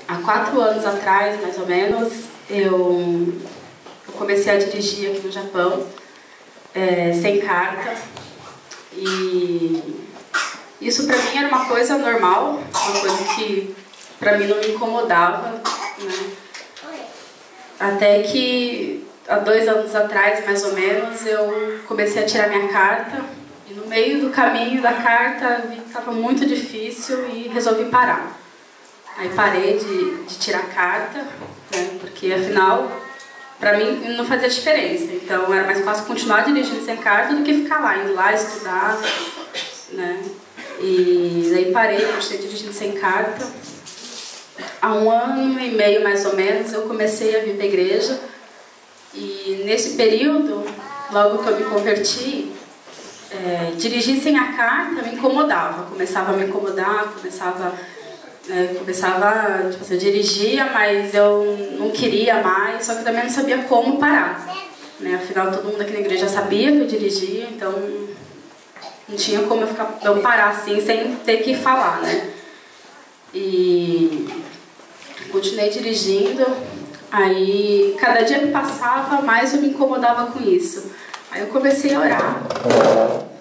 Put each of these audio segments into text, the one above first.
Há 4 anos atrás, mais ou menos, eu comecei a dirigir aqui no Japão, sem carta. E isso para mim era uma coisa normal, uma coisa que para mim não me incomodava, né? Até que há 2 anos atrás, mais ou menos, eu comecei a tirar minha carta. E no meio do caminho da carta, vi que estava muito difícil e resolvi parar. Aí parei de tirar a carta, né, porque afinal, para mim não fazia diferença. Então era mais fácil continuar dirigindo sem carta do que ficar lá, indo lá estudar, né? E daí parei, continuei dirigindo sem carta. Há 1 ano e meio mais ou menos eu comecei a vir para a igreja. E nesse período, logo que eu me converti, dirigir sem a carta me incomodava. Começava a me incomodar, começava tipo assim, eu dirigia, mas eu não queria mais, só que também não sabia como parar, né? Afinal, todo mundo aqui na igreja sabia que eu dirigia, então não tinha como eu parar assim sem ter que falar, né? E continuei dirigindo. Aí cada dia que passava, mais eu me incomodava com isso. Aí eu comecei a orar.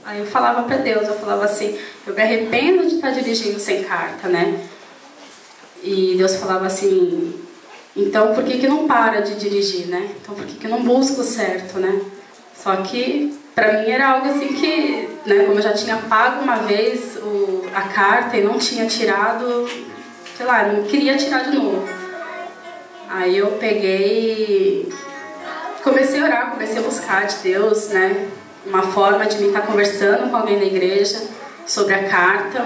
Aí eu falava para Deus, eu falava assim, eu me arrependo de estar dirigindo sem carta, né? E Deus falava assim, então por que não para de dirigir, né? Então por que não busca o certo, né? Só que pra mim era algo assim que, né, como eu já tinha pago uma vez a carta e não tinha tirado, sei lá, não queria tirar de novo. Aí eu peguei, comecei a orar, comecei a buscar de Deus, né, uma forma de me estar conversando com alguém na igreja sobre a carta.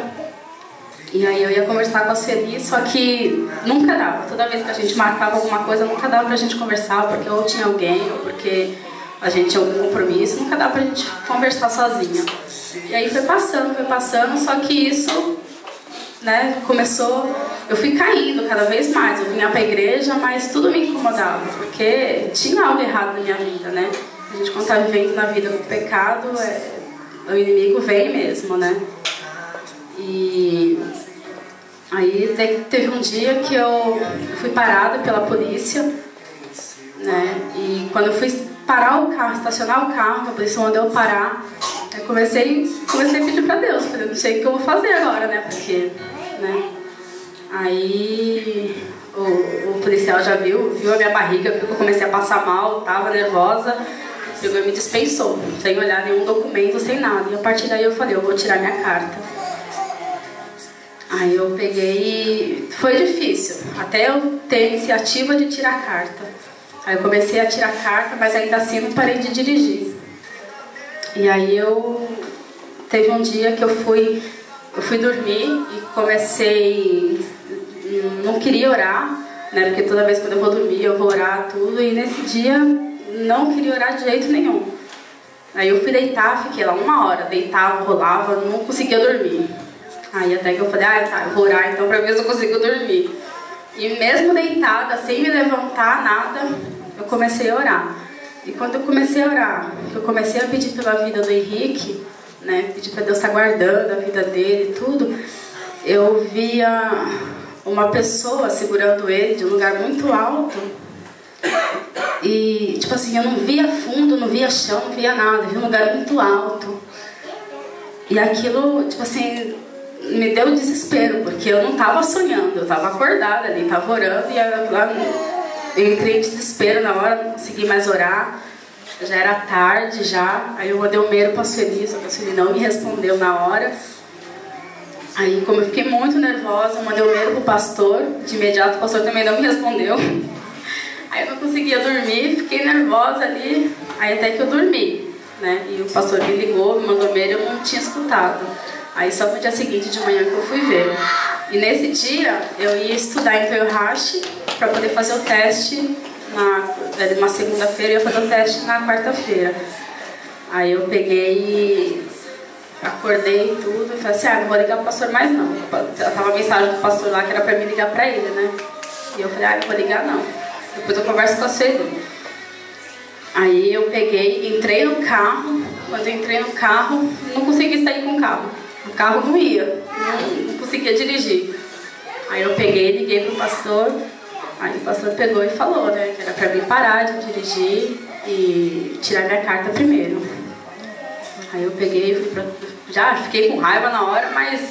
E aí eu ia conversar com a Sueli, só que nunca dava. Toda vez que a gente marcava alguma coisa, nunca dava pra gente conversar, porque ou tinha alguém, ou porque a gente tinha algum compromisso, nunca dava pra gente conversar sozinha. E aí foi passando, só que isso, né, começou... Eu fui caindo cada vez mais, eu vinha pra igreja, mas tudo me incomodava, porque tinha algo errado na minha vida, né? A gente, quando tá vivendo na vida com pecado, o inimigo vem mesmo, né? E aí teve um dia que eu fui parada pela polícia, né? E quando eu fui parar o carro, estacionar o carro, a polícia mandou eu parar. Eu comecei a pedir pra Deus, porque eu não sei o que eu vou fazer agora, né? Porque, né? Aí o policial já viu a minha barriga, viu que eu comecei a passar mal, tava nervosa, pegou e me dispensou, sem olhar nenhum documento, sem nada. E a partir daí eu falei, eu vou tirar minha carta. Aí eu peguei, foi difícil, até eu ter a iniciativa de tirar a carta. Aí eu comecei a tirar a carta, mas ainda assim não parei de dirigir. E aí teve um dia que eu fui dormir e comecei, não queria orar, né? Porque toda vez quando eu vou dormir eu vou orar tudo, e nesse dia não queria orar de jeito nenhum. Aí eu fui deitar, fiquei lá 1 hora, deitava, rolava, não conseguia dormir. Aí até que eu falei, tá, eu vou orar então pra ver se eu consigo dormir. E mesmo deitada, sem me levantar, nada, eu comecei a orar. E quando eu comecei a orar, eu comecei a pedir pela vida do Henrique, né, pedir pra Deus estar guardando a vida dele e tudo, eu via uma pessoa segurando ele de um lugar muito alto. E, tipo assim, eu não via fundo, não via chão, não via nada, eu via um lugar muito alto. E aquilo, tipo assim, me deu desespero, porque eu não estava sonhando, eu estava acordada ali, estava orando, e eu entrei em desespero na hora, não consegui mais orar, já era tarde já. Aí eu mandei um e-mail para a Sueli, só que a Sueli não me respondeu na hora. Aí, como eu fiquei muito nervosa, eu mandei um e-mail para o pastor, de imediato o pastor também não me respondeu. Aí eu não conseguia dormir, fiquei nervosa ali, aí até que eu dormi, né? E o pastor me ligou, me mandou e-mail, eu não tinha escutado. Aí só no dia seguinte de manhã que eu fui ver. E nesse dia eu ia estudar em Toyohashi para poder fazer o teste numa segunda-feira, eu ia fazer o teste na quarta-feira. Aí eu peguei, acordei e tudo, e falei assim, não vou ligar pro pastor mais não. Tava a mensagem do pastor lá que era para mim ligar para ele, né? E eu falei, não vou ligar não. Depois eu converso com a Sueli. Aí eu peguei, entrei no carro. Quando eu entrei no carro, não consegui sair com o carro. O carro não ia, não conseguia dirigir. liguei pro pastor, aí o pastor pegou e falou, né, que era pra mim parar de dirigir e tirar minha carta primeiro. Aí eu peguei, já fiquei com raiva na hora, mas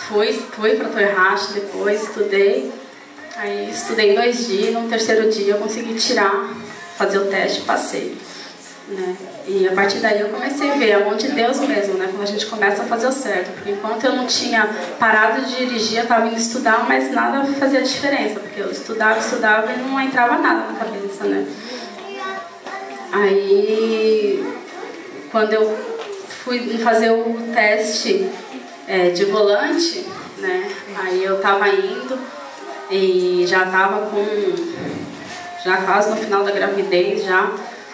fui pra Toirracha depois, estudei. Aí estudei 2 dias, no terceiro dia eu consegui tirar, fazer o teste e passei. Né? E a partir daí eu comecei a ver a mão de Deus mesmo, né? Quando a gente começa a fazer o certo. Porque enquanto eu não tinha parado de dirigir, eu estava indo estudar, mas nada fazia diferença. Porque eu estudava e não entrava nada na cabeça, né? Aí, quando eu fui fazer o teste de volante, né? Aí eu estava indo e já estava já quase no final da gravidez, já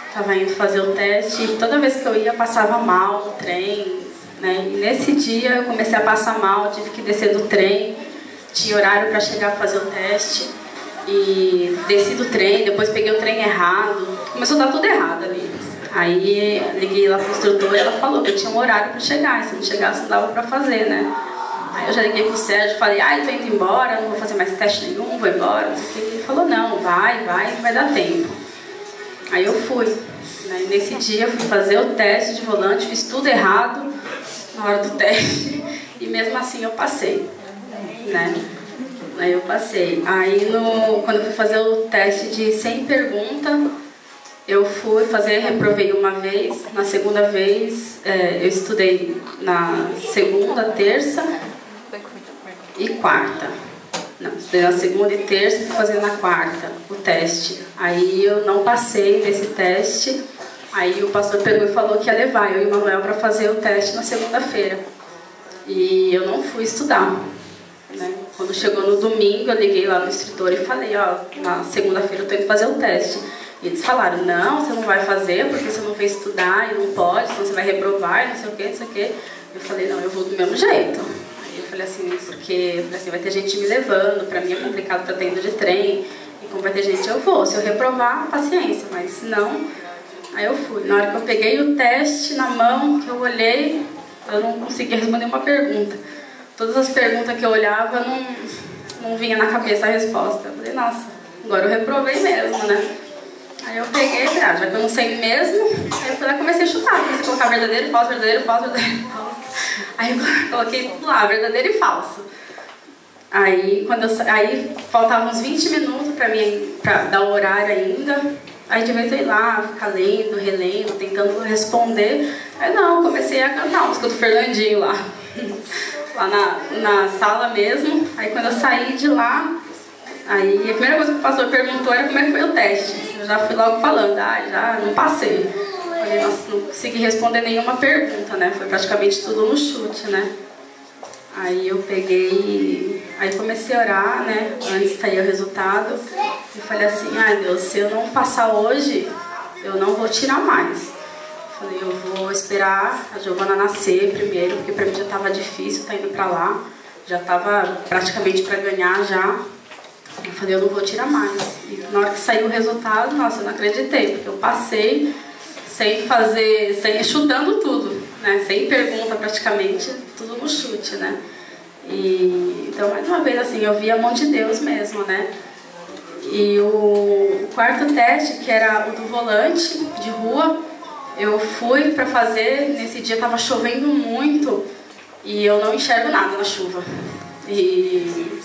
estava indo fazer o teste e toda vez que eu ia passava mal no trem, né? E nesse dia eu comecei a passar mal, tive que descer do trem, tinha horário para chegar para fazer o teste e desci do trem, depois peguei o trem errado, começou a dar tudo errado ali. Aí liguei lá para o instrutor e ela falou que eu tinha um horário para chegar, e se não chegasse não dava para fazer, né? Aí eu já liguei pro Sérgio e falei, tô indo embora, não vou fazer mais teste nenhum, vou embora. Ele falou, não, vai dar tempo. Aí eu fui. Né? Nesse dia eu fui fazer o teste de volante, fiz tudo errado na hora do teste. E mesmo assim eu passei. Né? Aí eu passei. Aí quando eu fui fazer o teste de 100 perguntas, eu fui fazer, reprovei uma vez. Na segunda vez, eu estudei na segunda, terça e quarta. Não, estudei na segunda e terça e fui fazer na quarta o teste. Aí eu não passei nesse teste. Aí o pastor pegou e falou que ia levar eu e o Manuel para fazer o teste na segunda-feira. E eu não fui estudar. Né? Quando chegou no domingo, eu liguei lá no instrutor e falei, na segunda-feira eu tenho que fazer o teste. E eles falaram, não, você não vai fazer porque você não veio estudar e não pode, senão você vai reprovar e não sei o que, não sei o que. Eu falei, não, eu vou do mesmo jeito. Aí eu falei assim, porque vai ter gente me levando, pra mim é complicado, pra ter indo de trem, e como vai ter gente eu vou. Se eu reprovar, paciência, mas se não, aí eu fui. Na hora que eu peguei o teste na mão, que eu olhei, eu não conseguia responder uma pergunta. Todas as perguntas que eu olhava, não vinha na cabeça a resposta. Eu falei, nossa, agora eu reprovei mesmo, né? Aí eu peguei, já que eu não sei mesmo, aí eu fui lá e comecei a chutar. Comecei a colocar verdadeiro, falso, verdadeiro, falso, verdadeiro, falso. Aí eu coloquei tudo lá, verdadeiro e falso. Aí faltavam uns 20 minutos pra dar o horário ainda. Aí de vez eu ia lá, ficar lendo, relendo, tentando responder. Aí não, comecei a cantar a música do Fernandinho lá. Lá na sala mesmo. Aí quando eu saí de lá, aí a primeira coisa que o pastor perguntou era como é que foi o teste. Eu já fui logo falando, já não passei. Falei, nossa, não consegui responder nenhuma pergunta, né? Foi praticamente tudo no chute, né? Aí eu peguei, aí comecei a orar, né? Antes de sair o resultado. E falei assim, Deus, se eu não passar hoje, eu não vou tirar mais. Falei, eu vou esperar a Giovana nascer primeiro, porque pra mim já estava difícil, tá indo pra lá. Já estava praticamente para ganhar já. Eu falei, eu não vou tirar mais. E na hora que saiu o resultado, nossa, eu não acreditei, porque eu passei chutando tudo, né? Sem pergunta praticamente, tudo no chute, né? Então, mais uma vez, assim, eu vi a mão de Deus mesmo, né? E o quarto teste, que era o do volante de rua, eu fui para fazer, nesse dia estava chovendo muito e eu não enxergo nada na chuva. E